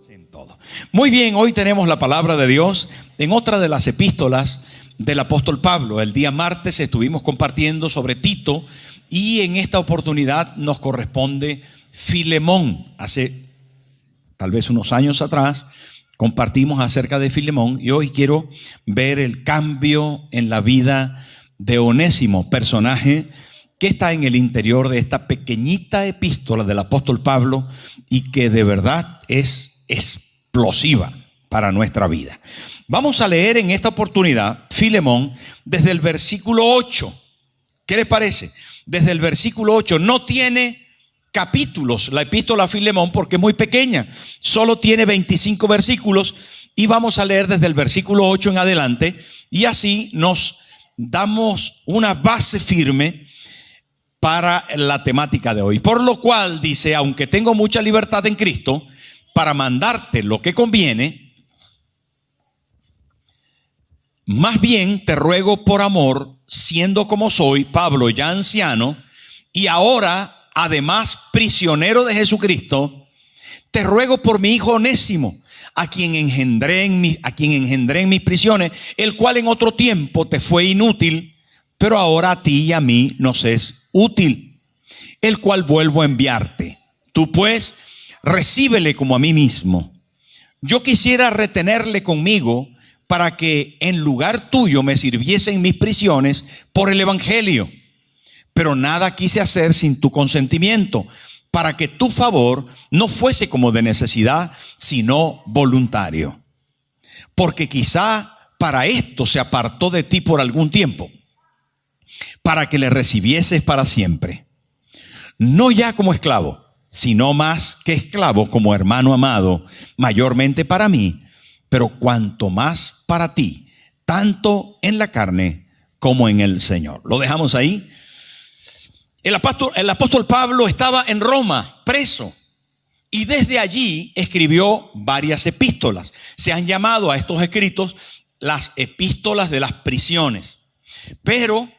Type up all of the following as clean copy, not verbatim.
En todo. Muy bien, hoy tenemos la palabra de Dios en otra de las epístolas del apóstol Pablo. El día martes estuvimos compartiendo sobre Tito y en esta oportunidad nos corresponde Filemón. Hace tal vez unos años atrás compartimos acerca de Filemón y hoy quiero ver el cambio en la vida de Onésimo, personaje que está en el interior de esta pequeñita epístola del apóstol Pablo y que de verdad es explosiva para nuestra vida. Vamos a leer en esta oportunidad Filemón desde el versículo 8. ¿Qué les parece? Desde el versículo 8. No tiene capítulos la epístola a Filemón porque es muy pequeña. Solo tiene 25 versículos y vamos a leer desde el versículo 8 en adelante y así nos damos una base firme para la temática de hoy. Por lo cual dice, aunque tengo mucha libertad en Cristo para mandarte lo que conviene, más bien te ruego por amor, siendo como soy, Pablo ya anciano, y ahora además prisionero de Jesucristo, te ruego por mi hijo Onésimo, a quien engendré en mis prisiones, el cual en otro tiempo te fue inútil, pero ahora a ti y a mí nos es útil, el cual vuelvo a enviarte. Tú pues recíbele como a mí mismo. Yo quisiera retenerle conmigo para que en lugar tuyo me sirviese en mis prisiones por el evangelio. Pero nada quise hacer sin tu consentimiento, para que tu favor no fuese como de necesidad, sino voluntario. Porque quizá para esto se apartó de ti por algún tiempo, para que le recibieses para siempre. No ya como esclavo, sino más que esclavo como hermano amado, mayormente para mí, pero cuanto más para ti, tanto en la carne como en el Señor. Lo dejamos ahí. El apóstol Pablo estaba en Roma, preso, y desde allí escribió varias epístolas. Se han llamado a estos escritos las epístolas de las prisiones. Pero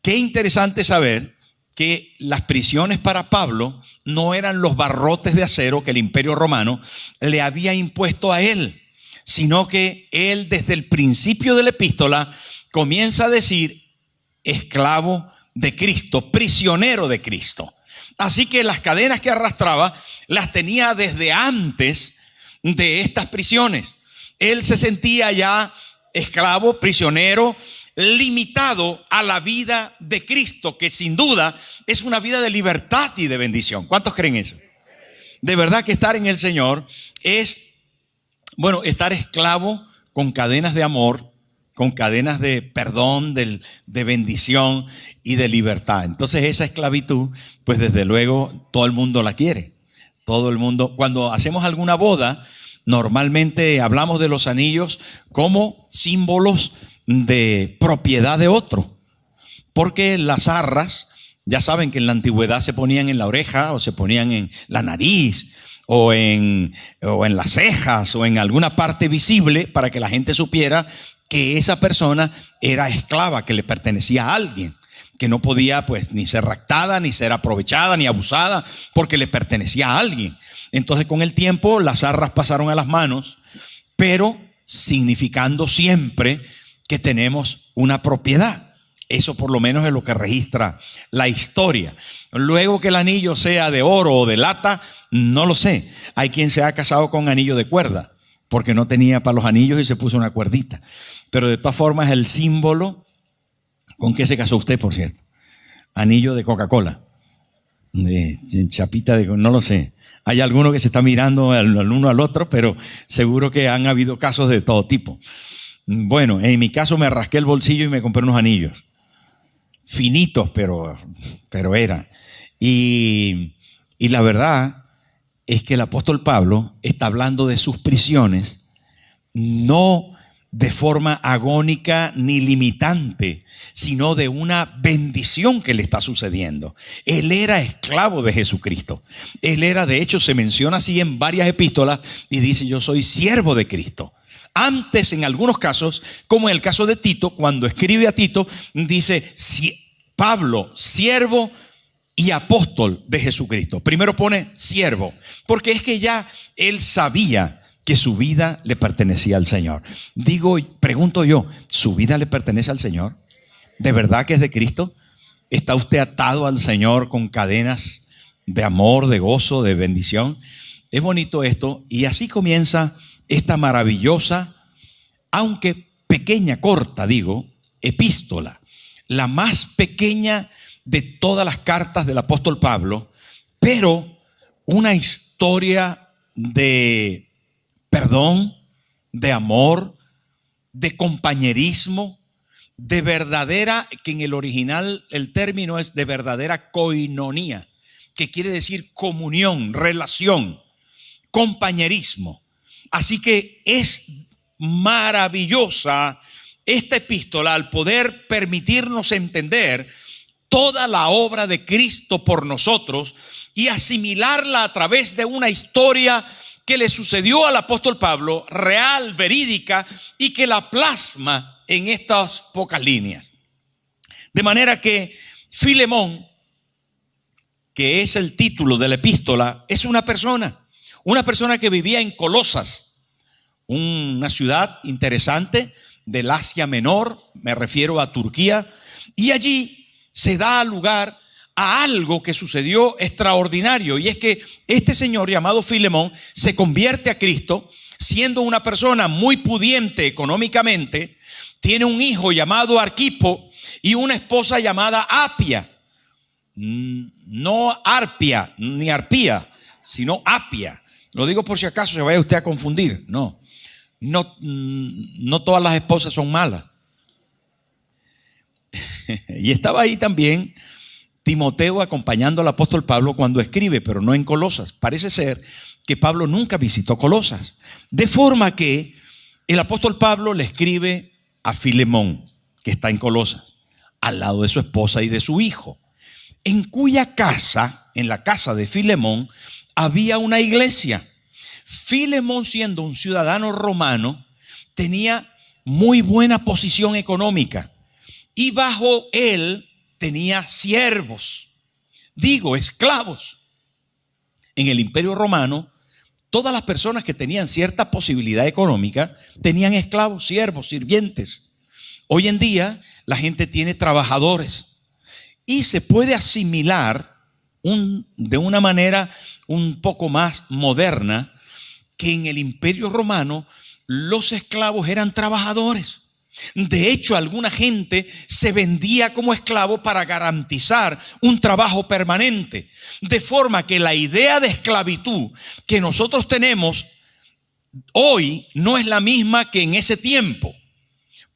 qué interesante saber que las prisiones para Pablo no eran los barrotes de acero que el Imperio Romano le había impuesto a él, sino que él desde el principio de la epístola comienza a decir esclavo de Cristo, prisionero de Cristo. Así que las cadenas que arrastraba las tenía desde antes de estas prisiones. Él se sentía ya esclavo, prisionero, limitado a la vida de Cristo, que sin duda es una vida de libertad y de bendición. ¿Cuántos creen eso? De verdad que estar en el Señor es, estar esclavo con cadenas de amor, con cadenas de perdón, de bendición y de libertad. Entonces esa esclavitud, pues desde luego todo el mundo la quiere. Todo el mundo, cuando hacemos alguna boda, normalmente hablamos de los anillos como símbolos de propiedad de otro, porque las arras, ya saben que en la antigüedad se ponían en la oreja o se ponían en la nariz o en las cejas o en alguna parte visible para que la gente supiera que esa persona era esclava, que le pertenecía a alguien, que no podía pues ni ser raptada, ni ser aprovechada, ni abusada, porque le pertenecía a alguien. Entonces con el tiempo las arras pasaron a las manos, pero significando siempre que tenemos una propiedad. Eso por lo menos es lo que registra la historia. Luego que el anillo sea de oro o de lata, no lo sé. Hay quien se ha casado con anillo de cuerda porque no tenía para los anillos y se puso una cuerdita. Pero de todas formas el símbolo. ¿Con qué se casó usted, por cierto? Anillo de Coca-Cola, de chapita de, no lo sé. Hay alguno que se está mirando al uno al otro, pero seguro que han habido casos de todo tipo. Bueno, en mi caso me rasqué el bolsillo y me compré unos anillos finitos, pero era. Y la verdad es que el apóstol Pablo está hablando de sus prisiones, no de forma agónica ni limitante, sino de una bendición que le está sucediendo. Él era esclavo de Jesucristo. Él era, de hecho, se menciona así en varias epístolas y dice: yo soy siervo de Cristo. Antes, en algunos casos, como en el caso de Tito, cuando escribe a Tito, dice Pablo, siervo y apóstol de Jesucristo. Primero pone siervo, porque es que ya él sabía que su vida le pertenecía al Señor. Pregunto yo, ¿su vida le pertenece al Señor? ¿De verdad que es de Cristo? ¿Está usted atado al Señor con cadenas de amor, de gozo, de bendición? Es bonito esto, y así comienza esta maravillosa, aunque pequeña, corta, epístola, la más pequeña de todas las cartas del apóstol Pablo, pero una historia de perdón, de amor, de compañerismo, de verdadera, que en el original el término es de verdadera koinonía, que quiere decir comunión, relación, compañerismo. Así que es maravillosa esta epístola al poder permitirnos entender toda la obra de Cristo por nosotros y asimilarla a través de una historia que le sucedió al apóstol Pablo, real, verídica, y que la plasma en estas pocas líneas. De manera que Filemón, que es el título de la epístola, es una persona que vivía en Colosas, una ciudad interesante del Asia Menor, me refiero a Turquía, y allí se da lugar a algo que sucedió extraordinario, y es que este señor llamado Filemón se convierte a Cristo siendo una persona muy pudiente económicamente. Tiene un hijo llamado Arquipo y una esposa llamada Apia, no Arpia ni Arpía, sino Apia. Lo digo por si acaso se vaya usted a confundir. No todas las esposas son malas. Y estaba ahí también Timoteo acompañando al apóstol Pablo cuando escribe, pero no en Colosas. Parece ser que Pablo nunca visitó Colosas, de forma que el apóstol Pablo le escribe a Filemón, que está en Colosas, al lado de su esposa y de su hijo, en cuya casa, en la casa de Filemón, había una iglesia. Filemón, siendo un ciudadano romano, tenía muy buena posición económica y bajo él tenía siervos, esclavos. En el Imperio Romano, todas las personas que tenían cierta posibilidad económica tenían esclavos, siervos, sirvientes. Hoy en día la gente tiene trabajadores y se puede asimilar de una manera un poco más moderna que en el Imperio Romano los esclavos eran trabajadores. De hecho, alguna gente se vendía como esclavo para garantizar un trabajo permanente. De forma que la idea de esclavitud que nosotros tenemos hoy no es la misma que en ese tiempo.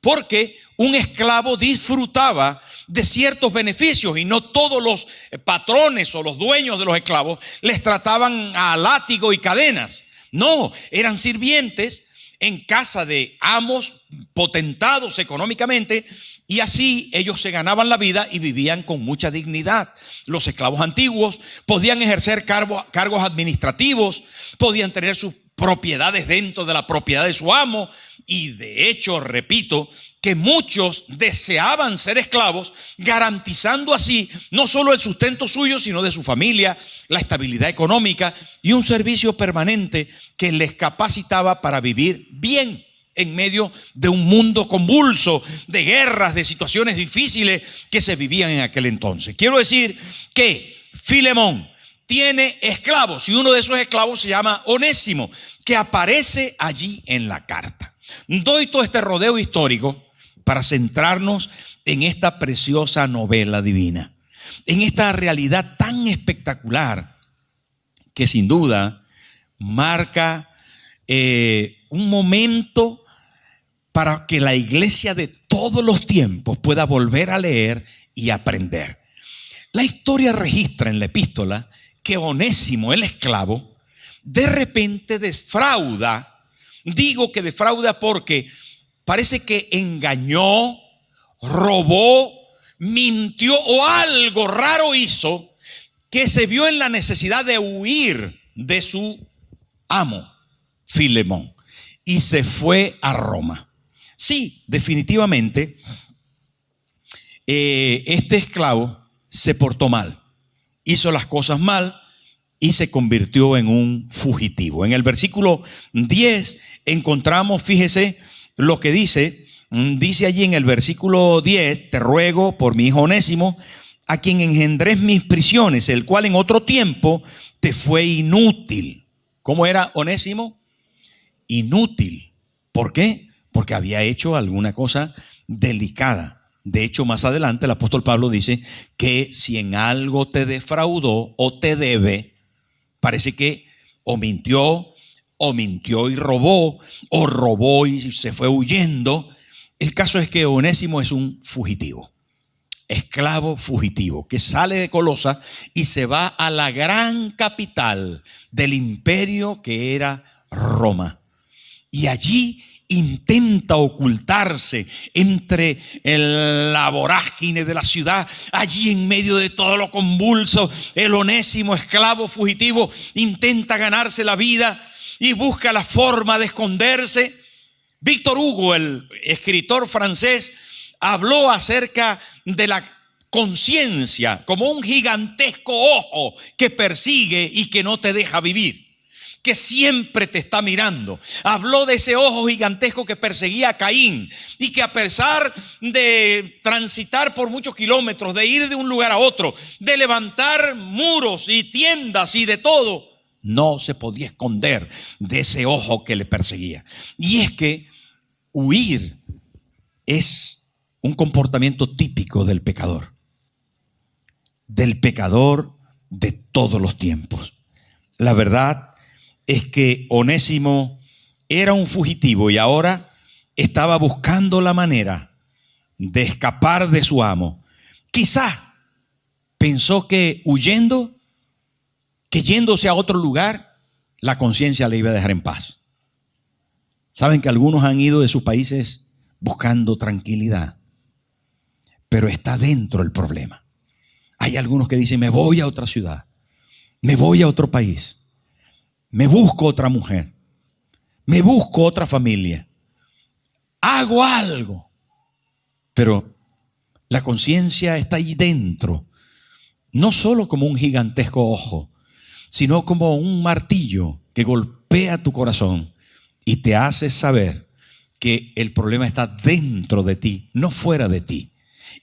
Porque un esclavo disfrutaba de ciertos beneficios y no todos los patrones o los dueños de los esclavos les trataban a látigo y cadenas. No, eran sirvientes en casa de amos potentados económicamente, y así ellos se ganaban la vida y vivían con mucha dignidad. Los esclavos antiguos podían ejercer cargos administrativos, podían tener sus propiedades dentro de la propiedad de su amo, y de hecho, repito, que muchos deseaban ser esclavos, garantizando así no solo el sustento suyo, sino de su familia, la estabilidad económica y un servicio permanente que les capacitaba para vivir bien en medio de un mundo convulso, de guerras, de situaciones difíciles que se vivían en aquel entonces. Quiero decir que Filemón tiene esclavos, y uno de esos esclavos se llama Onésimo, que aparece allí en la carta. Doy todo este rodeo histórico para centrarnos en esta preciosa novela divina, en esta realidad tan espectacular que sin duda marca un momento para que la iglesia de todos los tiempos pueda volver a leer y aprender. La historia registra en la epístola que Onésimo, el esclavo, de repente defrauda. Digo que defrauda porque parece que engañó, robó, mintió o algo raro hizo, que se vio en la necesidad de huir de su amo, Filemón, y se fue a Roma. Sí, definitivamente, este esclavo se portó mal. hizo las cosas mal y se convirtió en un fugitivo. En el versículo 10 encontramos, fíjese lo que dice allí en el versículo 10, te ruego por mi hijo Onésimo, a quien engendré mis prisiones, el cual en otro tiempo te fue inútil. ¿Cómo era Onésimo? Inútil. ¿Por qué? Porque había hecho alguna cosa delicada. De hecho, más adelante el apóstol Pablo dice que si en algo te defraudó o te debe, parece que o mintió y robó, o robó y se fue huyendo. El caso es que Onésimo es un fugitivo, esclavo fugitivo, que sale de Colosa y se va a la gran capital del imperio que era Roma. Y allí intenta ocultarse entre la vorágine de la ciudad. Allí en medio de todo lo convulso, el Onésimo, esclavo fugitivo, intenta ganarse la vida y busca la forma de esconderse. Víctor Hugo, el escritor francés, habló acerca de la conciencia como un gigantesco ojo que persigue y que no te deja vivir, que siempre te está mirando. Habló de ese ojo gigantesco que perseguía a Caín y que a pesar de transitar por muchos kilómetros, de ir de un lugar a otro, de levantar muros y tiendas y de todo, no se podía esconder de ese ojo que le perseguía. Y es que huir es un comportamiento típico del pecador de todos los tiempos. La verdad es que Onésimo era un fugitivo y ahora estaba buscando la manera de escapar de su amo. Quizá pensó que huyendo, que yéndose a otro lugar, la conciencia le iba a dejar en paz. Saben que algunos han ido de sus países buscando tranquilidad, pero está dentro el problema. Hay algunos que dicen, me voy a otra ciudad, me voy a otro país, me busco otra mujer, me busco otra familia, hago algo, pero la conciencia está ahí dentro, no solo como un gigantesco ojo, sino como un martillo que golpea tu corazón y te hace saber que el problema está dentro de ti, no fuera de ti.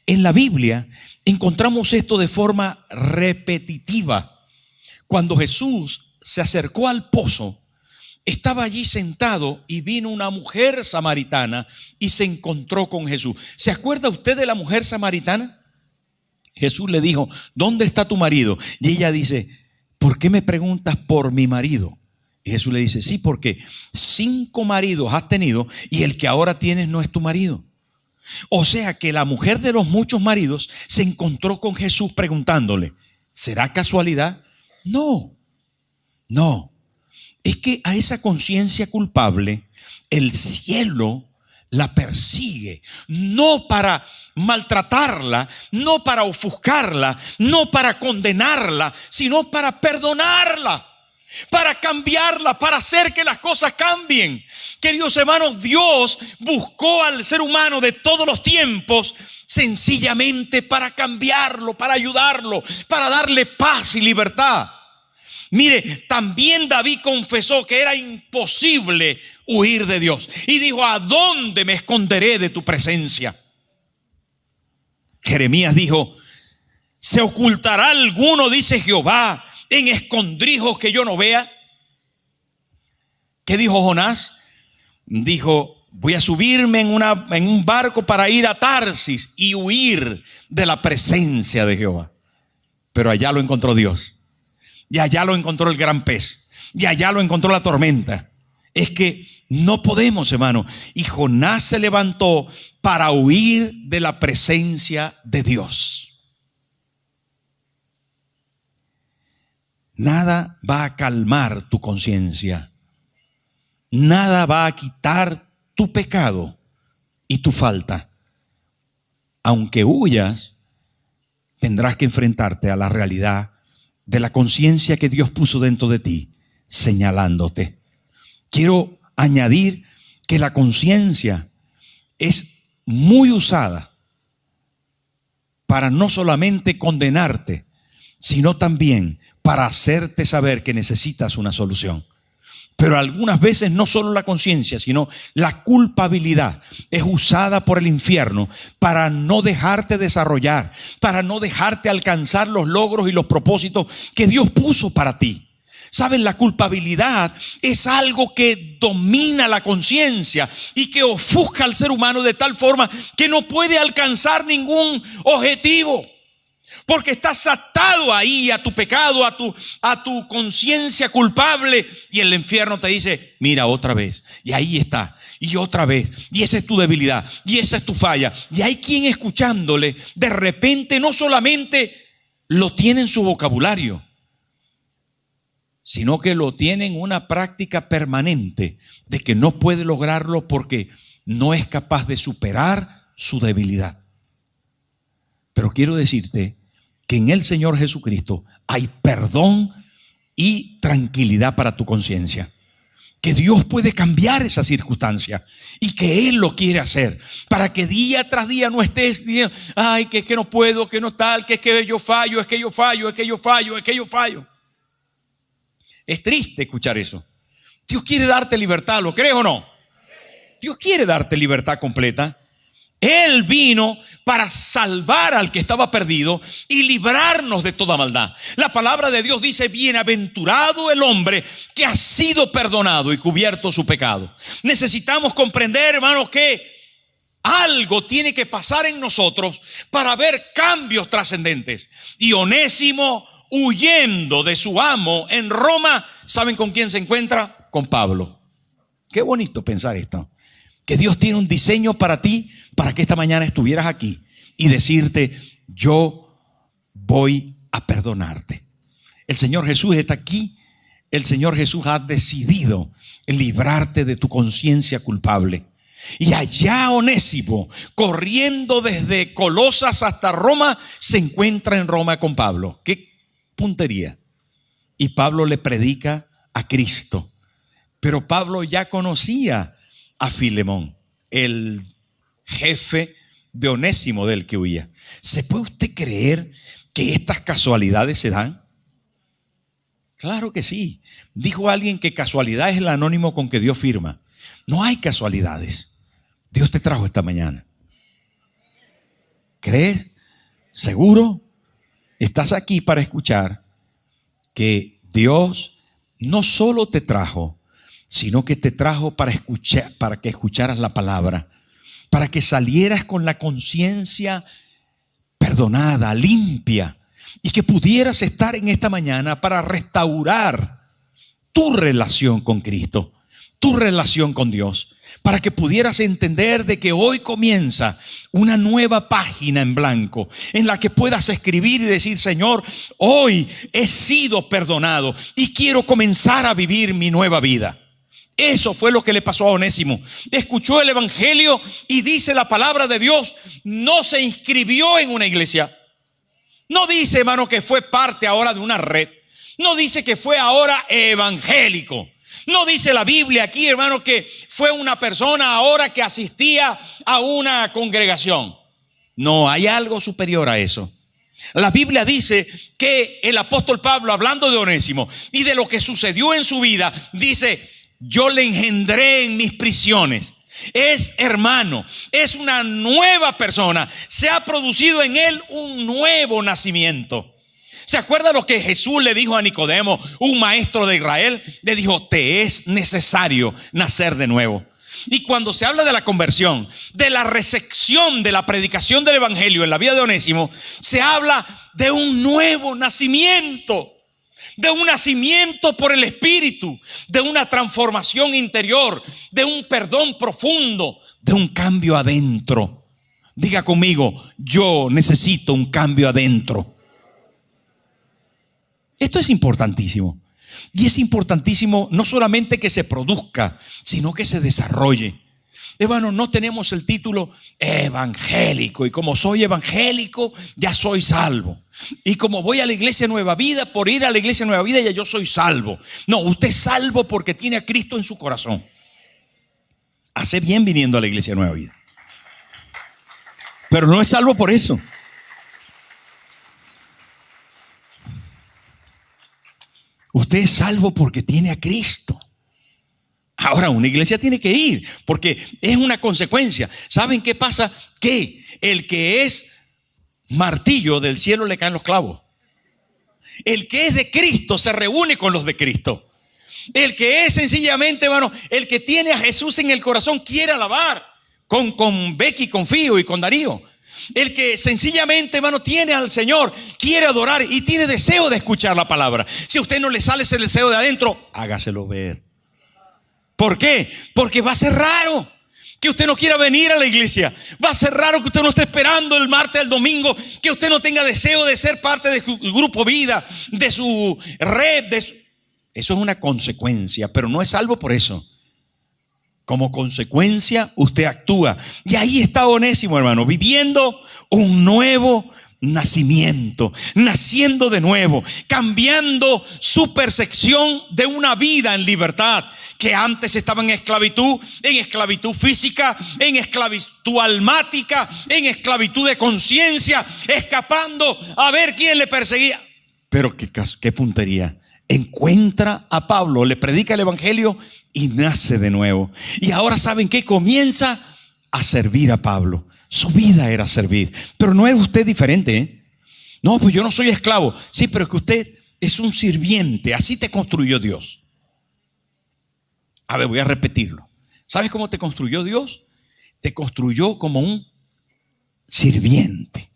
En la Biblia encontramos esto de forma repetitiva. Cuando Jesús se acercó al pozo, estaba allí sentado y vino una mujer samaritana y se encontró con Jesús. ¿Se acuerda usted de la mujer samaritana? Jesús le dijo, ¿dónde está tu marido? Y ella dice, ¿por qué me preguntas por mi marido? Y Jesús le dice, sí, porque 5 maridos has tenido y el que ahora tienes no es tu marido. O sea que la mujer de los muchos maridos se encontró con Jesús preguntándole, ¿será casualidad? No. Es que a esa conciencia culpable el cielo la persigue, no para maltratarla, no para ofuscarla, no para condenarla, sino para perdonarla, para cambiarla, para hacer que las cosas cambien. Queridos hermanos, Dios buscó al ser humano de todos los tiempos sencillamente para cambiarlo, para ayudarlo, para darle paz y libertad. Mire, también David confesó que era imposible huir de Dios y dijo, ¿a dónde me esconderé de tu presencia? Jeremías dijo, ¿se ocultará alguno, dice Jehová, en escondrijos que yo no vea? ¿Qué dijo Jonás? Dijo, voy a subirme en un barco para ir a Tarsis y huir de la presencia de Jehová. Pero allá lo encontró Dios. Y allá lo encontró el gran pez. Y allá lo encontró la tormenta. Es que no podemos, hermano. Y Jonás se levantó para huir de la presencia de Dios. Nada va a calmar tu conciencia. Nada va a quitar tu pecado y tu falta. Aunque huyas, tendrás que enfrentarte a la realidad de la conciencia que Dios puso dentro de ti, señalándote. Quiero añadir que la conciencia es muy usada para no solamente condenarte, sino también para hacerte saber que necesitas una solución. Pero algunas veces no solo la conciencia, sino la culpabilidad es usada por el infierno para no dejarte desarrollar, para no dejarte alcanzar los logros y los propósitos que Dios puso para ti. ¿Saben? La culpabilidad es algo que domina la conciencia y que ofusca al ser humano de tal forma que no puede alcanzar ningún objetivo. Porque estás atado ahí a tu pecado, a tu conciencia culpable. Y el infierno te dice, mira otra vez. Y ahí está. Y otra vez. Y esa es tu debilidad. Y esa es tu falla. Y hay quien escuchándole, de repente no solamente lo tiene en su vocabulario, sino que lo tiene en una práctica permanente de que no puede lograrlo porque no es capaz de superar su debilidad. Pero quiero decirte que en el Señor Jesucristo hay perdón y tranquilidad para tu conciencia. Que Dios puede cambiar esa circunstancia y que Él lo quiere hacer para que día tras día no estés diciendo, ay, que es que no puedo, que no tal, que es que yo fallo, es que yo fallo, es que yo fallo, es que yo fallo. Es triste escuchar eso. Dios quiere darte libertad, ¿lo crees o no? Dios quiere darte libertad completa. Él vino para salvar al que estaba perdido y librarnos de toda maldad. La palabra de Dios dice, bienaventurado el hombre que ha sido perdonado y cubierto su pecado. Necesitamos comprender, hermanos, que algo tiene que pasar en nosotros para ver cambios trascendentes. Y Onésimo, huyendo de su amo en Roma, ¿saben con quién se encuentra? Con Pablo. Qué bonito pensar esto. Que Dios tiene un diseño para ti, para que esta mañana estuvieras aquí y decirte, yo voy a perdonarte. El Señor Jesús está aquí. El Señor Jesús ha decidido librarte de tu conciencia culpable. Y allá Onésimo, corriendo desde Colosas hasta Roma, se encuentra en Roma con Pablo. ¡Qué puntería! Y Pablo le predica a Cristo. Pero Pablo ya conocía a Filemón, el jefe de Onésimo del que huía. ¿Se puede usted creer que estas casualidades se dan? Claro que sí. Dijo alguien que casualidad es el anónimo con que Dios firma. No hay casualidades. Dios te trajo esta mañana. ¿Crees? ¿Seguro? Estás aquí para escuchar que Dios no solo te trajo, sino que te trajo para escuchar, para que escucharas la palabra, para que salieras con la conciencia perdonada, limpia, y que pudieras estar en esta mañana para restaurar tu relación con Cristo, tu relación con Dios, para que pudieras entender de que hoy comienza una nueva página en blanco en la que puedas escribir y decir, Señor, hoy he sido perdonado y quiero comenzar a vivir mi nueva vida. Eso fue lo que le pasó a Onésimo. Escuchó el evangelio y dice la palabra de Dios, no se inscribió en una iglesia. No dice, hermano, que fue parte ahora de una red. No dice que fue ahora evangélico. No dice la Biblia aquí, hermano, que fue una persona ahora que asistía a una congregación. No, hay algo superior a eso. La Biblia dice que el apóstol Pablo, hablando de Onésimo y de lo que sucedió en su vida, dice, yo le engendré en mis prisiones. Es hermano, es una nueva persona. Se ha producido en él un nuevo nacimiento. ¿Se acuerda lo que Jesús le dijo a Nicodemo, un maestro de Israel? Le dijo, te es necesario nacer de nuevo. Y cuando se habla de la conversión, de la recepción de la predicación del evangelio en la vida de Onésimo, se habla de un nuevo nacimiento. De un nacimiento por el Espíritu, de una transformación interior, de un perdón profundo, de un cambio adentro. Diga conmigo, yo necesito un cambio adentro. Esto es importantísimo. Y es importantísimo no solamente que se produzca, sino que se desarrolle. Hermano, no tenemos el título evangélico. Y como soy evangélico, ya soy salvo. Y como voy a la iglesia Nueva Vida, por ir a la iglesia Nueva Vida, ya yo soy salvo. No, usted es salvo porque tiene a Cristo en su corazón. Hace bien viniendo a la iglesia Nueva Vida. Pero no es salvo por eso. Usted es salvo porque tiene a Cristo. Ahora, una iglesia tiene que ir porque es una consecuencia. ¿Saben qué pasa? Que el que es martillo, del cielo le caen los clavos. El que es de Cristo se reúne con los de Cristo. El que es sencillamente, hermano, el que tiene a Jesús en el corazón quiere alabar con Becky, con Fío y con Darío. El que sencillamente, hermano, tiene al Señor, quiere adorar y tiene deseo de escuchar la palabra. Si a usted no le sale ese deseo de adentro, hágaselo ver. ¿Por qué? Porque va a ser raro que usted no quiera venir a la iglesia. Va a ser raro que usted no esté esperando el martes, el domingo, que usted no tenga deseo de ser parte de su grupo vida, de su red. Eso es una consecuencia, pero no es salvo por eso. Como consecuencia, usted actúa. Y ahí está Onésimo, hermano, viviendo un nuevo nacimiento, naciendo de nuevo, cambiando su percepción de una vida en libertad, que antes estaba en esclavitud física, en esclavitud almática, en esclavitud de conciencia, escapando a ver quién le perseguía. Pero qué puntería. Encuentra a Pablo, le predica el evangelio y nace de nuevo. Y ahora, ¿saben qué? Comienza a servir a Pablo. Su vida era servir. Pero no era usted diferente, ¿eh? No, pues yo no soy esclavo. Sí, pero es que usted es un sirviente. Así te construyó Dios. A ver, voy a repetirlo. ¿Sabes cómo te construyó Dios? Te construyó como un sirviente.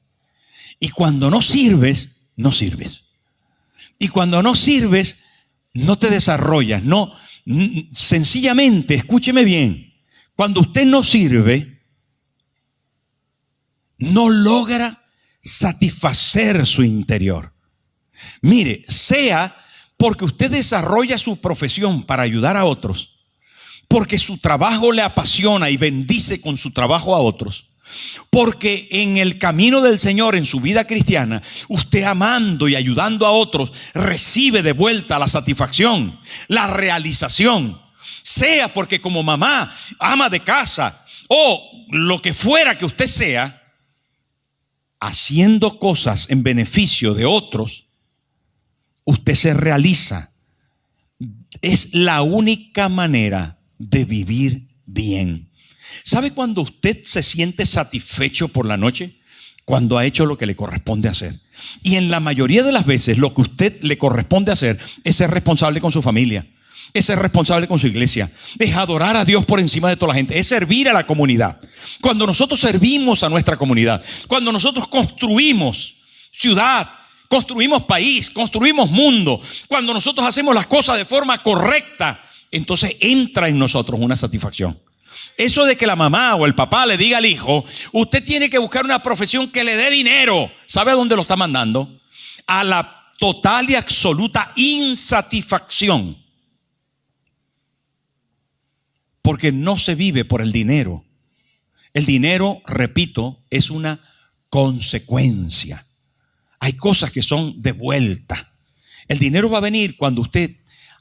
Y cuando no sirves, no sirves. Y cuando no sirves, no te desarrollas. No, sencillamente, escúcheme bien. Cuando usted no sirve, no logra satisfacer su interior. Mire, sea porque usted desarrolla su profesión para ayudar a otros, porque su trabajo le apasiona y bendice con su trabajo a otros, porque en el camino del Señor, en su vida cristiana, usted amando y ayudando a otros, recibe de vuelta la satisfacción, la realización. Sea porque como mamá, ama de casa o lo que fuera que usted sea, haciendo cosas en beneficio de otros, usted se realiza. Es la única manera de vivir bien. ¿Sabe cuando usted se siente satisfecho por la noche? Cuando ha hecho lo que le corresponde hacer. Y en la mayoría de las veces lo que usted le corresponde hacer es ser responsable con su familia, es ser responsable con su iglesia, es adorar a Dios por encima de toda la gente, es servir a la comunidad. Cuando nosotros servimos a nuestra comunidad, cuando nosotros construimos ciudad, construimos país, construimos mundo, cuando nosotros hacemos las cosas de forma correcta, entonces entra en nosotros una satisfacción. Eso de que la mamá o el papá le diga al hijo, usted tiene que buscar una profesión que le dé dinero, ¿sabe a dónde lo está mandando? A la total y absoluta insatisfacción. Porque no se vive por el dinero. El dinero, repito, es una consecuencia. Hay cosas que son de vuelta. El dinero va a venir cuando usted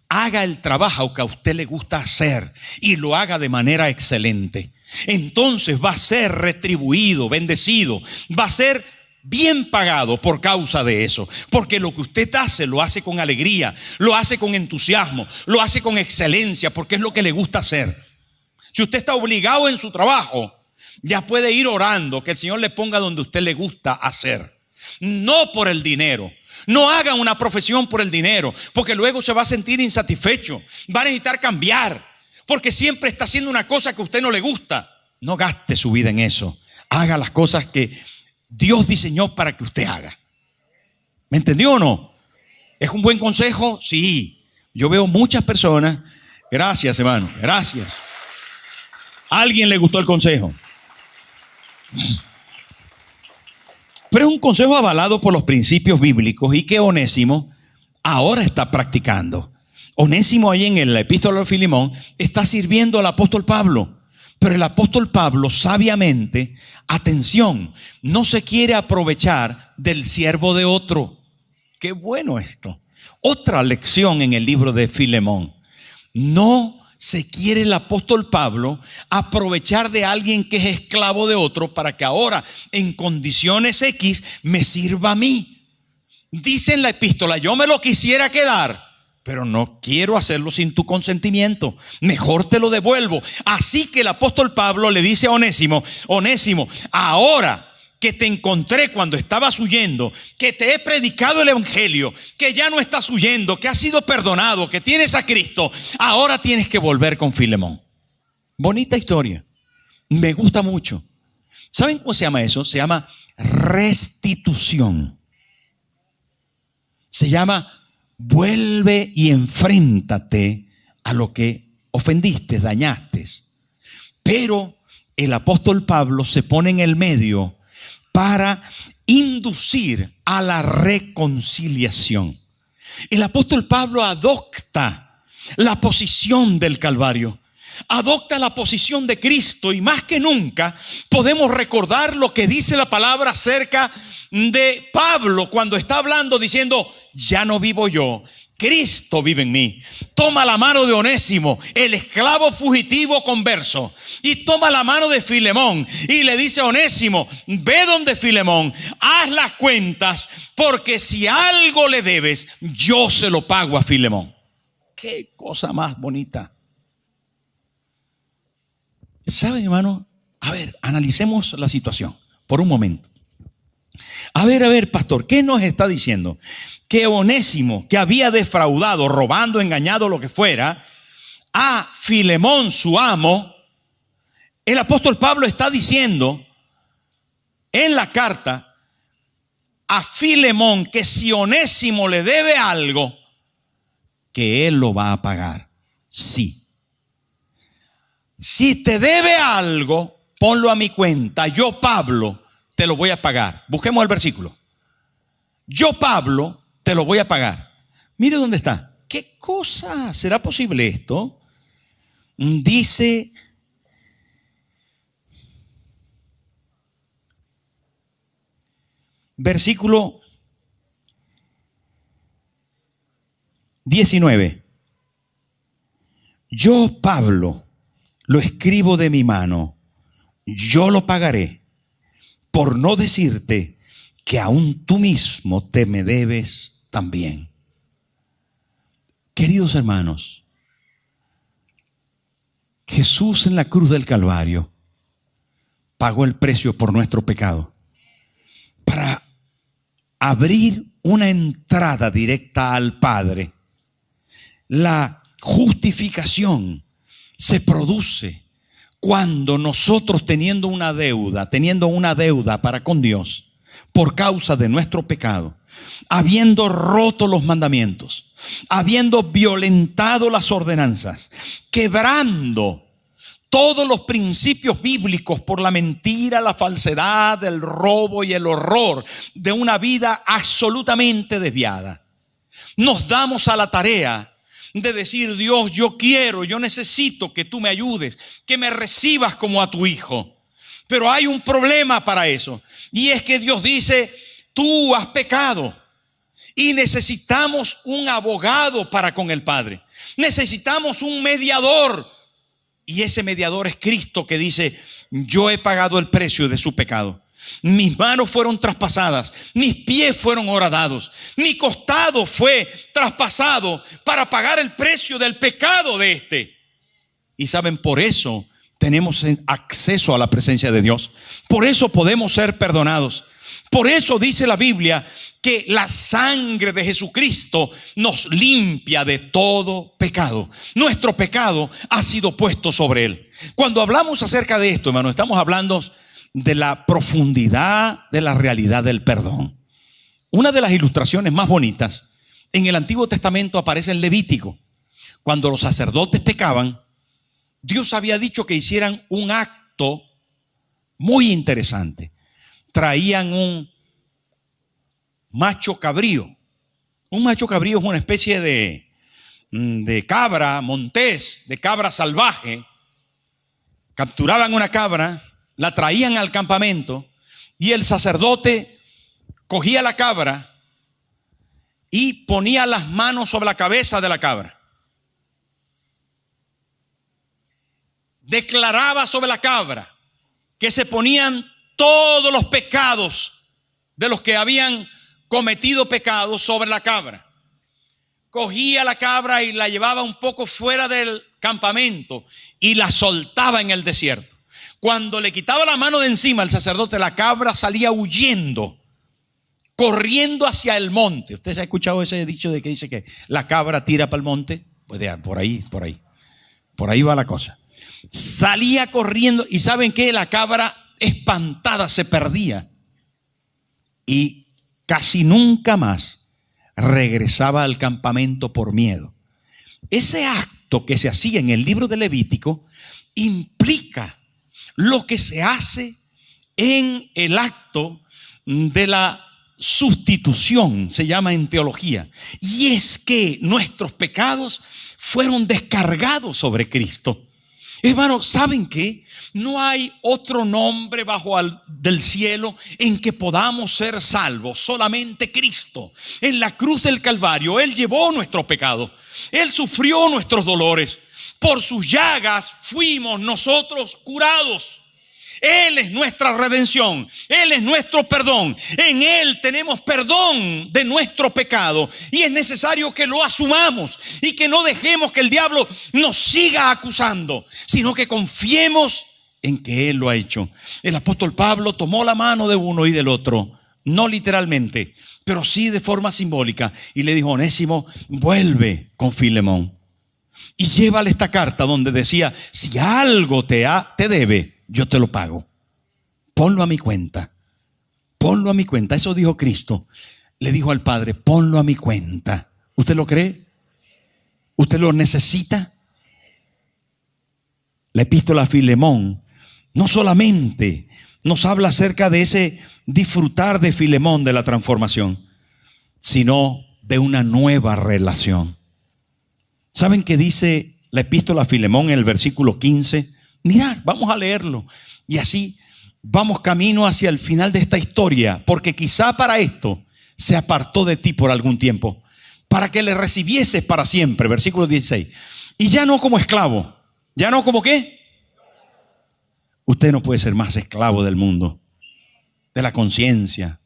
haga el trabajo que a usted le gusta hacer y lo haga de manera excelente. Entonces va a ser retribuido, bendecido, va a ser bien pagado por causa de eso. Porque lo que usted hace, lo hace con alegría, lo hace con entusiasmo, lo hace con excelencia, porque es lo que le gusta hacer. Si usted está obligado en su trabajo, ya puede ir orando que el Señor le ponga donde usted le gusta hacer. No por el dinero. No haga una profesión por el dinero, porque luego se va a sentir insatisfecho. Va a necesitar cambiar, porque siempre está haciendo una cosa que a usted no le gusta. No gaste su vida en eso. Haga las cosas que Dios diseñó para que usted haga. ¿Me entendió o no? ¿Es un buen consejo? Sí. Yo veo muchas personas. Gracias, hermano. Gracias. ¿A alguien le gustó el consejo? Pero es un consejo avalado por los principios bíblicos y que Onésimo ahora está practicando. Onésimo ahí en la epístola de Filemón está sirviendo al apóstol Pablo. Pero el apóstol Pablo sabiamente, atención, no se quiere aprovechar del siervo de otro. Qué bueno esto. Otra lección en el libro de Filemón. No se quiere el apóstol Pablo aprovechar de alguien que es esclavo de otro para que ahora en condiciones X me sirva a mí. Dice en la epístola, yo me lo quisiera quedar, pero no quiero hacerlo sin tu consentimiento. Mejor te lo devuelvo. Así que el apóstol Pablo le dice a Onésimo: Onésimo, ahora que te encontré cuando estabas huyendo, que te he predicado el evangelio, que ya no estás huyendo, que has sido perdonado, que tienes a Cristo, ahora tienes que volver con Filemón. Bonita historia. Me gusta mucho. ¿Saben cómo se llama eso? Se llama restitución. Se llama vuelve y enfréntate a lo que ofendiste, dañaste. Pero el apóstol Pablo se pone en el medio para inducir a la reconciliación. El apóstol Pablo adopta la posición del Calvario, adopta la posición de Cristo, y más que nunca podemos recordar lo que dice la palabra acerca de Pablo cuando está hablando diciendo: ya no vivo yo, Cristo vive en mí. Toma la mano de Onésimo, el esclavo fugitivo converso, y toma la mano de Filemón y le dice a Onésimo: ve donde Filemón, haz las cuentas, porque si algo le debes, yo se lo pago a Filemón. Qué cosa más bonita. ¿Saben, hermano? A ver, analicemos la situación por un momento. A ver, pastor, ¿qué nos está diciendo? Que Onésimo, que había defraudado, robando, engañado, lo que fuera, a Filemón, su amo, el apóstol Pablo está diciendo en la carta a Filemón que si Onésimo le debe algo, que él lo va a pagar. Sí. Si te debe algo, ponlo a mi cuenta. Yo, Pablo, te lo voy a pagar. Busquemos el versículo. Yo, Pablo, te lo voy a pagar. Mire dónde está. ¿Qué cosa? ¿Será posible esto? Dice, versículo 19. Yo, Pablo, lo escribo de mi mano, yo lo pagaré, por no decirte que aún tú mismo te me debes también. Queridos hermanos, Jesús en la cruz del Calvario pagó el precio por nuestro pecado para abrir una entrada directa al Padre. La justificación se produce cuando nosotros teniendo una deuda para con Dios por causa de nuestro pecado, habiendo roto los mandamientos, habiendo violentado las ordenanzas, quebrando todos los principios bíblicos por la mentira, la falsedad, el robo y el horror de una vida absolutamente desviada, nos damos a la tarea de decir: Dios, yo necesito que tú me ayudes, que me recibas como a tu hijo. Pero hay un problema para eso, y es que Dios dice: tú has pecado y necesitamos un abogado para con el Padre. Necesitamos un mediador, y ese mediador es Cristo, que dice: yo he pagado el precio de su pecado. Mis manos fueron traspasadas, mis pies fueron horadados, mi costado fue traspasado para pagar el precio del pecado de este. Y saben, por eso tenemos acceso a la presencia de Dios. Por eso podemos ser perdonados. Por eso dice la Biblia que la sangre de Jesucristo nos limpia de todo pecado. Nuestro pecado ha sido puesto sobre él. Cuando hablamos acerca de esto, hermano, estamos hablando de la profundidad de la realidad del perdón. Una de las ilustraciones más bonitas en el Antiguo Testamento aparece en Levítico. Cuando los sacerdotes pecaban, Dios había dicho que hicieran un acto muy interesante. Traían un macho cabrío. Un macho cabrío es una especie de cabra montés, de cabra salvaje. Capturaban una cabra, la traían al campamento, y el sacerdote cogía la cabra y ponía las manos sobre la cabeza de la cabra. Declaraba sobre la cabra que se ponían todos los pecados de los que habían cometido pecados sobre la cabra. cogía la cabra y la llevaba un poco fuera del campamento y la soltaba en el desierto. Cuando le quitaba la mano de encima al sacerdote, la cabra salía huyendo, corriendo hacia el monte. ¿Usted se ha escuchado ese dicho de que dice que la cabra tira para el monte? Pues por ahí va la cosa. Salía corriendo y ¿saben qué? La cabra espantada se perdía y casi nunca más regresaba al campamento por miedo. Ese acto que se hacía en el libro de Levítico implica lo que se hace en el acto de la sustitución, se llama en teología, y es que nuestros pecados fueron descargados sobre Cristo. Hermanos, ¿saben qué? No hay otro nombre bajo del cielo en que podamos ser salvos, solamente Cristo. En la cruz del Calvario, Él llevó nuestro pecado, Él sufrió nuestros dolores, por sus llagas fuimos nosotros curados. Él es nuestra redención, Él es nuestro perdón. En Él tenemos perdón de nuestro pecado y es necesario que lo asumamos y que no dejemos que el diablo nos siga acusando, sino que confiemos en que Él lo ha hecho. El apóstol Pablo tomó la mano de uno y del otro, no literalmente, pero sí de forma simbólica, y le dijo: Onésimo, vuelve con Filemón y llévale esta carta donde decía: si algo te debe, yo te lo pago. Ponlo a mi cuenta. Ponlo a mi cuenta. Eso dijo Cristo. Le dijo al Padre: ponlo a mi cuenta. ¿Usted lo cree? ¿Usted lo necesita? La epístola a Filemón no solamente nos habla acerca de ese disfrutar de Filemón de la transformación, sino de una nueva relación. ¿Saben qué dice la epístola a Filemón en el versículo 15? Mirad, vamos a leerlo y así vamos camino hacia el final de esta historia, porque quizá para esto se apartó de ti por algún tiempo, para que le recibieses para siempre. Versículo 16. Y ya no como esclavo. ¿Ya no como qué? Usted no puede ser más esclavo del mundo, de la conciencia.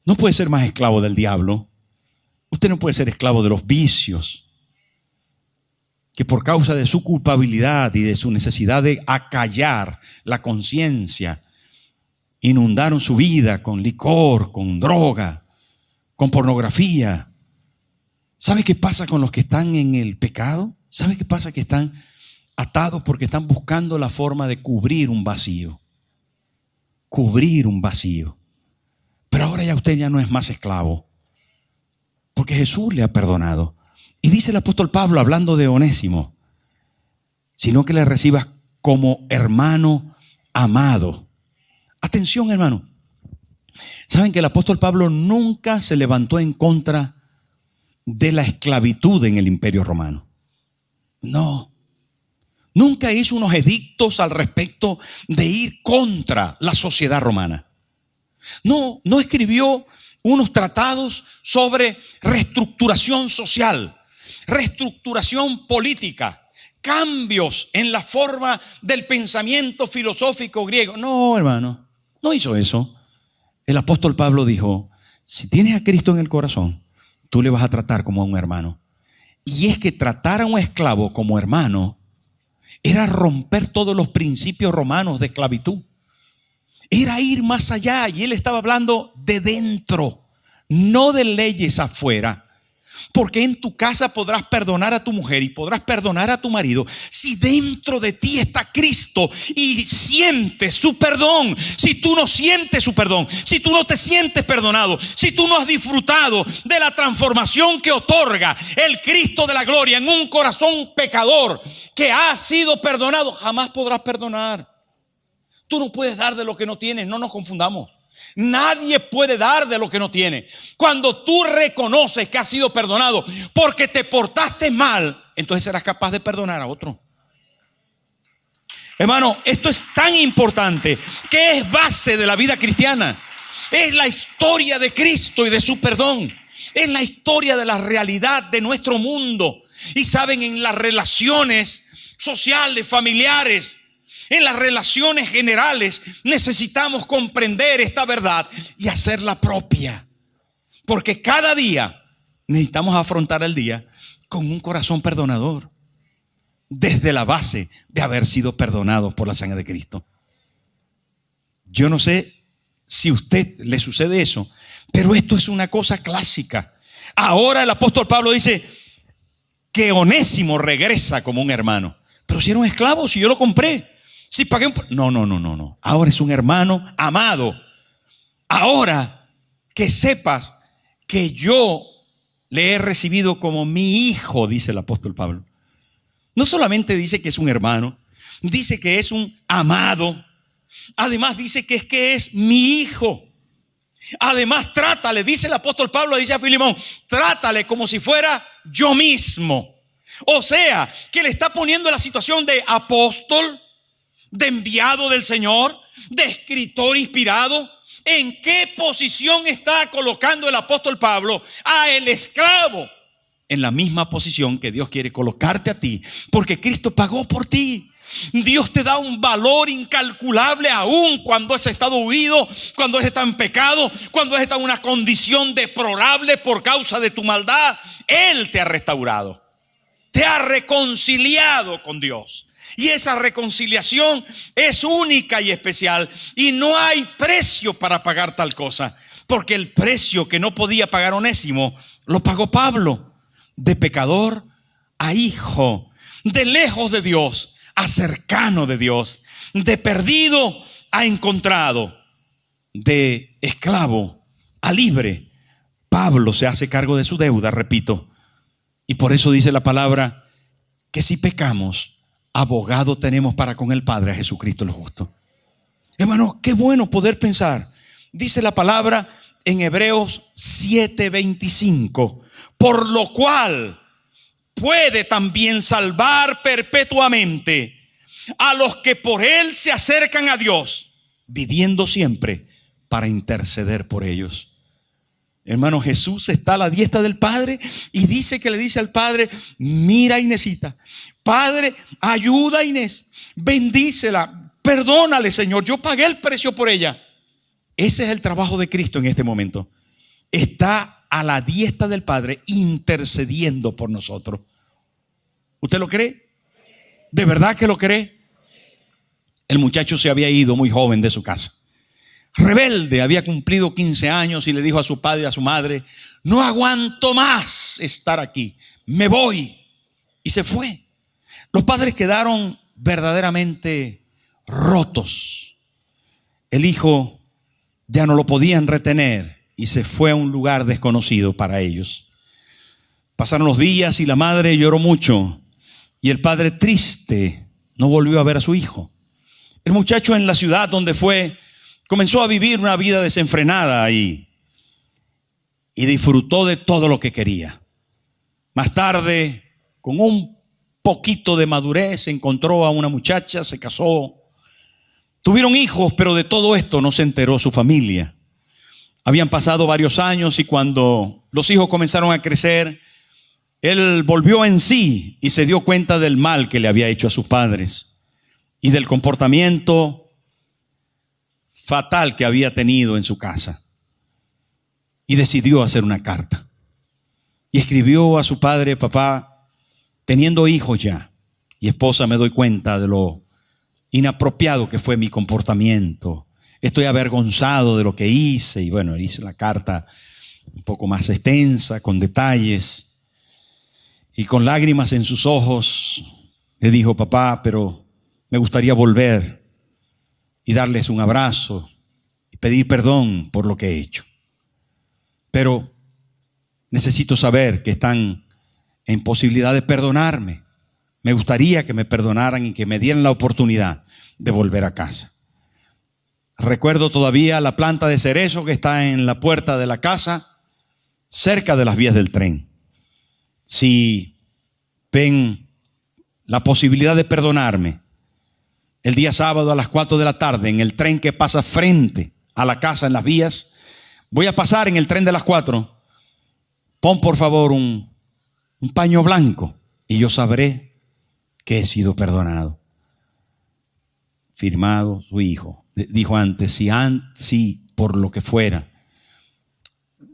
No puede ser más esclavo del diablo. Usted no puede ser esclavo de los vicios, que por causa de su culpabilidad y de su necesidad de acallar la conciencia, inundaron su vida con licor, con droga, con pornografía. ¿Sabe qué pasa con los que están en el pecado? ¿Sabe qué pasa? Que están atados porque están buscando la forma de cubrir un vacío. Cubrir un vacío. Pero ahora ya usted ya no es más esclavo, porque Jesús le ha perdonado. Y dice el apóstol Pablo, hablando de Onésimo, sino que le recibas como hermano amado. Atención, hermano. Saben que el apóstol Pablo nunca se levantó en contra de la esclavitud en el Imperio Romano. No. Nunca hizo unos edictos al respecto de ir contra la sociedad romana. No escribió unos tratados sobre reestructuración social, reestructuración política, cambios en la forma del pensamiento filosófico griego. No, hermano, no hizo eso. El apóstol Pablo dijo: si tienes a Cristo en el corazón, tú le vas a tratar como a un hermano. Y es que tratar a un esclavo como hermano era romper todos los principios romanos de esclavitud. Era ir más allá, y él estaba hablando de dentro, no de leyes afuera. Porque en tu casa podrás perdonar a tu mujer y podrás perdonar a tu marido si dentro de ti está Cristo y sientes su perdón. Si tú no sientes su perdón, si tú no te sientes perdonado, si tú no has disfrutado de la transformación que otorga el Cristo de la gloria en un corazón pecador que ha sido perdonado, jamás podrás perdonar. Tú no puedes dar de lo que no tienes, no nos confundamos. Nadie puede dar de lo que no tiene. Cuando tú reconoces que has sido perdonado porque te portaste mal, entonces serás capaz de perdonar a otro. Hermano, esto es tan importante que es base de la vida cristiana. Es la historia de Cristo y de su perdón. Es la historia de la realidad de nuestro mundo. Y saben, en las relaciones sociales, familiares, en las relaciones generales, necesitamos comprender esta verdad y hacerla propia. Porque cada día necesitamos afrontar el día con un corazón perdonador, desde la base de haber sido perdonados por la sangre de Cristo. Yo no sé si a usted le sucede eso, pero esto es una cosa clásica. Ahora el apóstol Pablo dice que Onésimo regresa como un hermano. Pero si era un esclavo, si yo lo compré, si pagué un... No. Ahora es un hermano amado. Ahora que sepas que yo le he recibido como mi hijo, dice el apóstol Pablo. No solamente dice que es un hermano, dice que es un amado. Además dice que es mi hijo. Además trátale, dice el apóstol Pablo, dice a Filemón, trátale como si fuera yo mismo. O sea, que le está poniendo en la situación de apóstol, de enviado del Señor, de escritor inspirado. ¿En qué posición está colocando el apóstol Pablo a el esclavo? En la misma posición que Dios quiere colocarte a ti, porque Cristo pagó por ti. Dios te da un valor incalculable aún cuando has estado huido, cuando has estado en pecado, cuando has estado en una condición deplorable por causa de tu maldad. Él te ha restaurado, te ha reconciliado con Dios. Y esa reconciliación es única y especial. Y no hay precio para pagar tal cosa. Porque el precio que no podía pagar Onésimo, lo pagó Pablo. De pecador a hijo. De lejos de Dios a cercano de Dios. De perdido a encontrado. De esclavo a libre. Pablo se hace cargo de su deuda, repito. Y por eso dice la palabra que si pecamos, abogado tenemos para con el Padre, a Jesucristo el justo. Hermano, qué bueno poder pensar. Dice la palabra en Hebreos 7:25, por lo cual puede también salvar perpetuamente a los que por él se acercan a Dios, viviendo siempre para interceder por ellos. Hermano, Jesús está a la diestra del Padre y dice que le dice al Padre, mira Inesita, Padre, ayuda a Inés, bendícela, perdónale, Señor, yo pagué el precio por ella. Ese es el trabajo de Cristo en este momento. Está a la diestra del Padre intercediendo por nosotros. ¿Usted lo cree? ¿De verdad que lo cree? El muchacho se había ido muy joven de su casa. Rebelde, había cumplido 15 años y le dijo a su padre y a su madre, no aguanto más estar aquí, me voy. Y se fue. Los padres quedaron verdaderamente rotos. El hijo ya no lo podían retener y se fue a un lugar desconocido para ellos. Pasaron los días y la madre lloró mucho y el padre, triste, no volvió a ver a su hijo. El muchacho en la ciudad donde fue comenzó a vivir una vida desenfrenada y disfrutó de todo lo que quería. Más tarde, con un poquito de madurez, encontró a una muchacha, se casó, tuvieron hijos, pero de todo esto no se enteró su familia. Habían pasado varios años y cuando los hijos comenzaron a crecer, él volvió en sí y se dio cuenta del mal que le había hecho a sus padres y del comportamiento fatal que había tenido en su casa. Y decidió hacer una carta. Y escribió a su padre, papá, teniendo hijos ya y esposa, me doy cuenta de lo inapropiado que fue mi comportamiento. Estoy avergonzado de lo que hice. Y bueno, hice la carta un poco más extensa, con detalles. Y con lágrimas en sus ojos, le dijo, papá, pero me gustaría volver y darles un abrazo y pedir perdón por lo que he hecho. Pero necesito saber que están en posibilidad de perdonarme. Me gustaría que me perdonaran y que me dieran la oportunidad de volver a casa. Recuerdo todavía la planta de cerezo que está en la puerta de la casa, cerca de las vías del tren. Si ven la posibilidad de perdonarme, el día sábado a las 4 de la tarde, en el tren que pasa frente a la casa en las vías, voy a pasar en el tren de las 4. Pon por favor un paño blanco y yo sabré que he sido perdonado. Firmado su hijo. Dijo antes, si por lo que fuera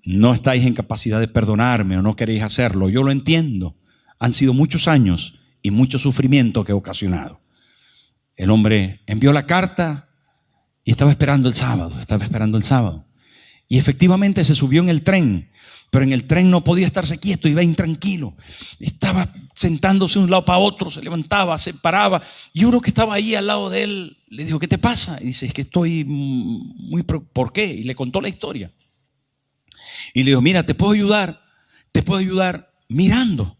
no estáis en capacidad de perdonarme o no queréis hacerlo, yo lo entiendo. Han sido muchos años y mucho sufrimiento que he ocasionado. El hombre envió la carta y estaba esperando el sábado. Y efectivamente se subió en el tren, pero en el tren no podía estarse quieto, iba intranquilo. Estaba sentándose de un lado para otro, se levantaba, se paraba. Y uno que estaba ahí al lado de él le dijo: ¿qué te pasa? Y dice: es que estoy muy... ¿Por qué? Y le contó la historia. Y le dijo: mira, te puedo ayudar mirando.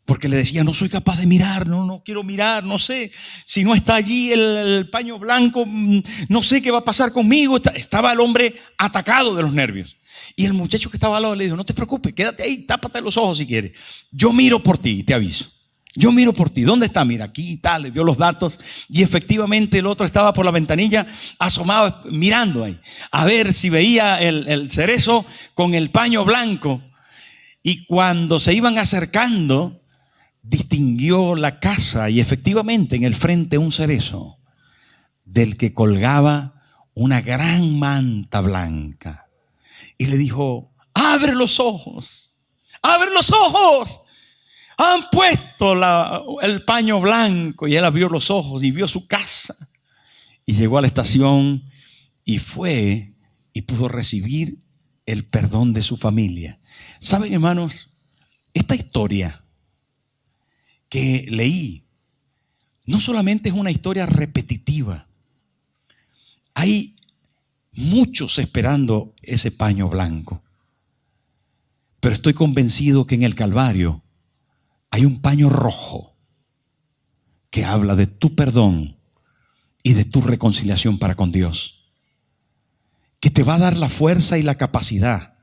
Porque le decía: no soy capaz de mirar, no quiero mirar, no sé, si no está allí el paño blanco, no sé qué va a pasar conmigo. Estaba el hombre atacado de los nervios. Y el muchacho que estaba al lado le dijo: no te preocupes, quédate ahí, tápate los ojos si quieres. Yo miro por ti, te aviso. Yo miro por ti. ¿Dónde está? Mira, aquí y tal. Le dio los datos. Y efectivamente el otro estaba por la ventanilla asomado, mirando ahí, a ver si veía el cerezo con el paño blanco. Y cuando se iban acercando, distinguió la casa y efectivamente en el frente un cerezo del que colgaba una gran manta blanca. Y le dijo: abre los ojos, abre los ojos. Han puesto el paño blanco. Y él abrió los ojos y vio su casa. Y llegó a la estación y fue y pudo recibir el perdón de su familia. ¿Saben, hermanos? Esta historia que leí no solamente es una historia repetitiva. Hay muchos esperando ese paño blanco. Pero estoy convencido que en el Calvario hay un paño rojo que habla de tu perdón y de tu reconciliación para con Dios, que te va a dar la fuerza y la capacidad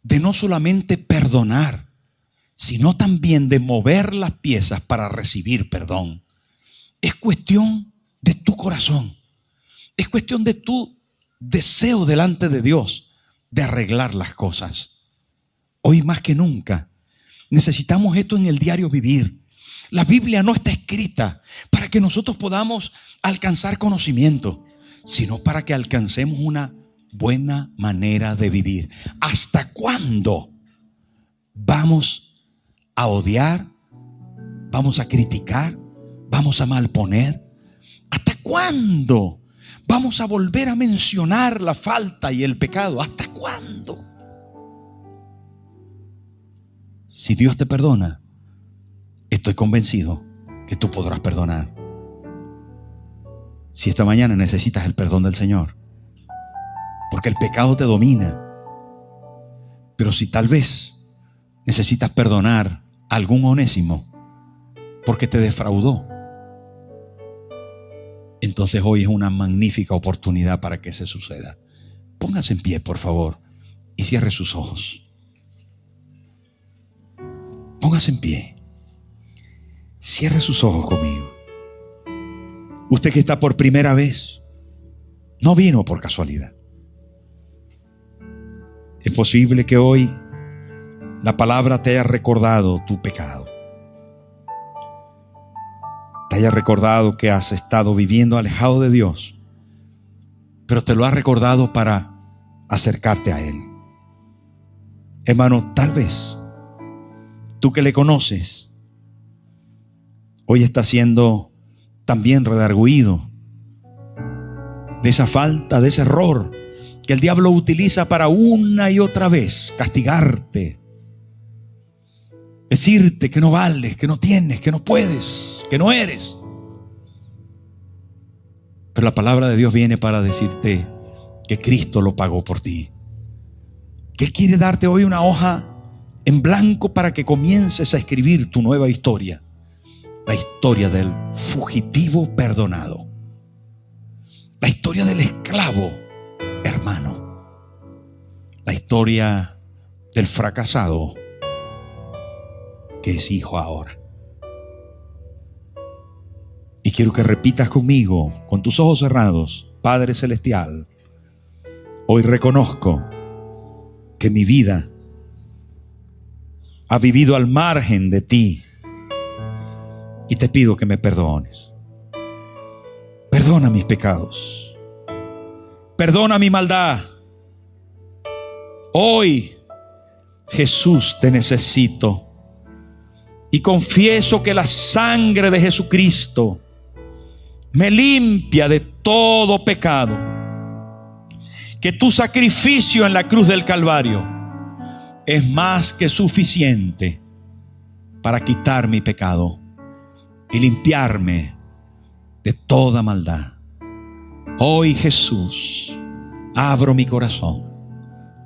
de no solamente perdonar, sino también de mover las piezas para recibir perdón. Es cuestión de tu corazón, es cuestión de tu deseo delante de Dios de arreglar las cosas. Hoy más que nunca necesitamos esto en el diario vivir. La Biblia no está escrita para que nosotros podamos alcanzar conocimiento, sino para que alcancemos una buena manera de vivir. ¿Hasta cuándo vamos a odiar? ¿Vamos a criticar? ¿Vamos a malponer? ¿Hasta cuándo vamos a volver a mencionar la falta y el pecado? ¿Hasta cuándo? Si Dios te perdona, estoy convencido que tú podrás perdonar. Si esta mañana necesitas el perdón del Señor, porque el pecado te domina, pero si tal vez necesitas perdonar a algún Onésimo porque te defraudó, entonces hoy es una magnífica oportunidad para que eso suceda. Póngase en pie, por favor, y cierre sus ojos. Póngase en pie. Cierre sus ojos conmigo. Usted que está por primera vez, no vino por casualidad. Es posible que hoy la palabra te haya recordado tu pecado. Te haya recordado que has estado viviendo alejado de Dios, pero te lo ha recordado para acercarte a Él. Hermano, tal vez tú que le conoces, hoy estás siendo también redarguido de esa falta, de ese error que el diablo utiliza para una y otra vez castigarte, decirte que no vales, que no tienes, que no puedes, que no eres. Pero la palabra de Dios viene para decirte que Cristo lo pagó por ti, que Él quiere darte hoy una hoja en blanco para que comiences a escribir tu nueva historia, la historia del fugitivo perdonado, la historia del esclavo hermano, la historia del fracasado que es hijo ahora. Y quiero que repitas conmigo, con tus ojos cerrados: Padre Celestial, hoy reconozco que mi vida ha vivido al margen de ti y te pido que me perdones. Perdona mis pecados, perdona mi maldad. Hoy, Jesús, te necesito y confieso que la sangre de Jesucristo me limpia de todo pecado, que tu sacrificio en la cruz del Calvario es más que suficiente para quitar mi pecado y limpiarme de toda maldad. Hoy, Jesús, abro mi corazón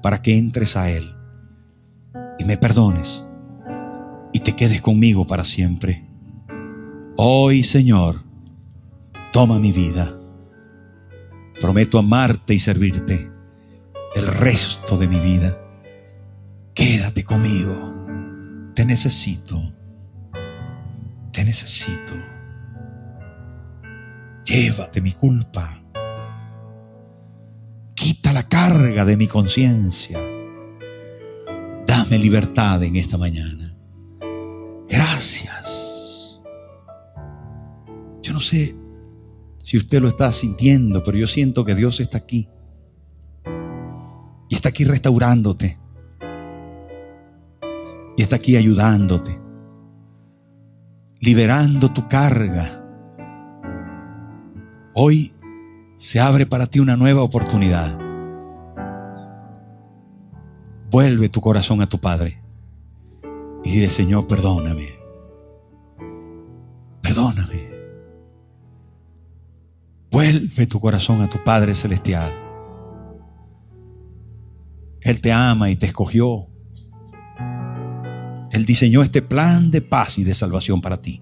para que entres a Él y me perdones y te quedes conmigo para siempre. Hoy, Señor, toma mi vida. Prometo amarte y servirte el resto de mi vida. Quédate conmigo. Te necesito. Te necesito. Llévate mi culpa. Quita la carga de mi conciencia. Dame libertad en esta mañana. Gracias. Yo no sé si usted lo está sintiendo, pero yo siento que Dios está aquí. Y está aquí restaurándote. Y está aquí ayudándote. Liberando tu carga. Hoy se abre para ti una nueva oportunidad. Vuelve tu corazón a tu Padre y dile: Señor, perdóname. Perdóname. Vuelve tu corazón a tu Padre Celestial. Él te ama y te escogió. Él diseñó este plan de paz y de salvación para ti.